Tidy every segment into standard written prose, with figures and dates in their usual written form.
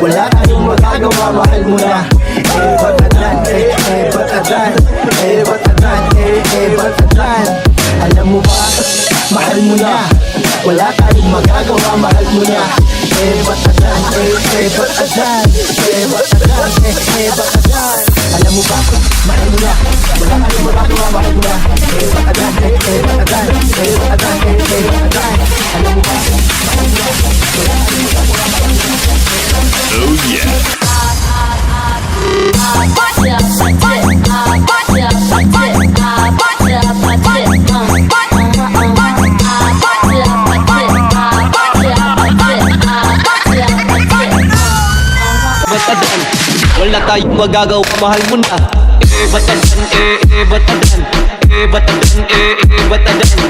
wala tayong magagawa, mahal mo na. Batadan, batadan, batadan, batadan. Alam mo ba, mahal mo na, wala tayong magagawa, mahal mo na. Batadan, batadan, batadan, batadan. Alam mo ba, mahal mo na, wala tayong magagawa, mahal mo na. Batadan, batadan, batadan, batadan. Alam mo ba, mahal mo na, wala tayong magagawa, mahal mo na. Oh yeah. Batadan, wala tayong magagawa, mahal mo na. Batadan, batadan, batadan, batadan.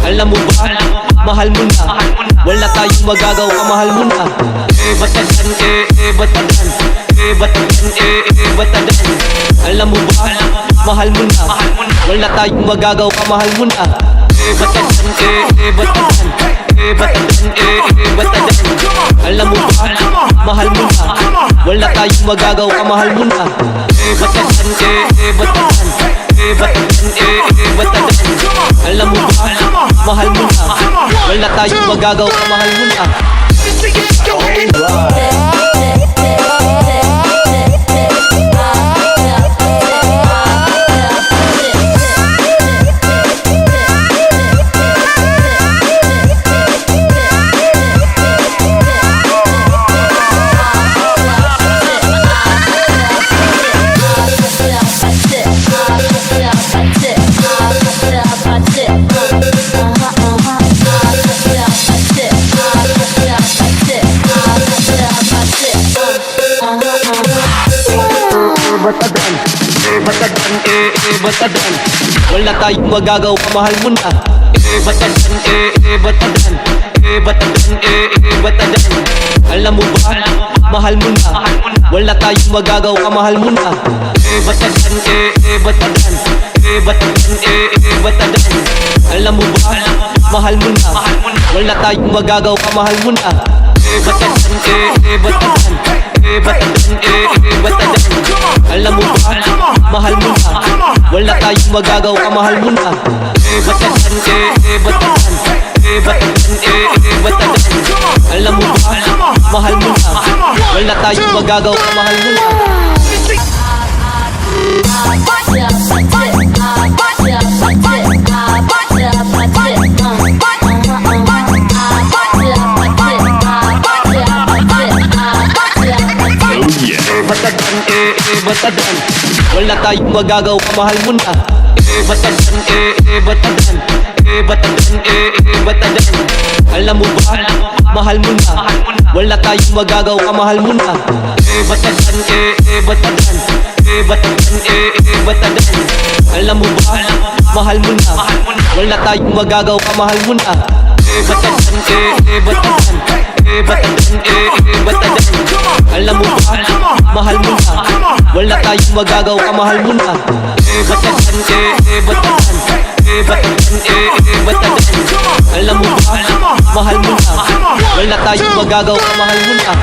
Alam mo ba, mahal mo na, wala tayong magagawa, mahal mo na. Batadan, batadan, batadan, batadan. Alam mo ba, mahal mo na, wala tayong magagawa, mahal mo na. Batadan, batadan, batadan, batadan. Alam mo ba, mahal mo na, wala tayong magagawa, mahal mo na. Batadan, batadan, batadan, batadan. Alam mo ba, mahal mo na, wala tayong magagawa, mahal mo na. Batadan, batadan, batadan. Wala tayong magagawa, mahal mo na. Batadan, batadan, batadan, batadan. Alam mo ba, mahal mo na, wala tayong magagawa, mahal mo na. Batadan, batadan, batadan, batadan. Alam mo ba, mahal mo na, wala tayong magagawa, mahal mo na. Batadan, batadan, batadan, batadan. Alam mo ba, mahal mo na, wala tayong magagawa, mahal mo na. Batadan, batadan, batadan, batadan. Alam mo ba, mahal mo na, wala tayong magagawa, mahal mo na. Batadan, batadan, wala tayong magagawa, mahal mo na. Batadan, batadan, batadan, batadan. Alam mo ba, mahal mo na, wala tayong magagawa, mahal mo na. Batadan, batadan, batadan, batadan. Alam mo ba, mahal mo na, wala tayong magagawa, mahal mo na. Batadan, batadan, batadan, batadan. Alam mo ba, mahal mo na, wala tayong magagawa, mahal mo na. Batadan, batadan, batadan, batadan. Alam mo ba, mahal mo na, wala tayong magagawa, mahal mo na.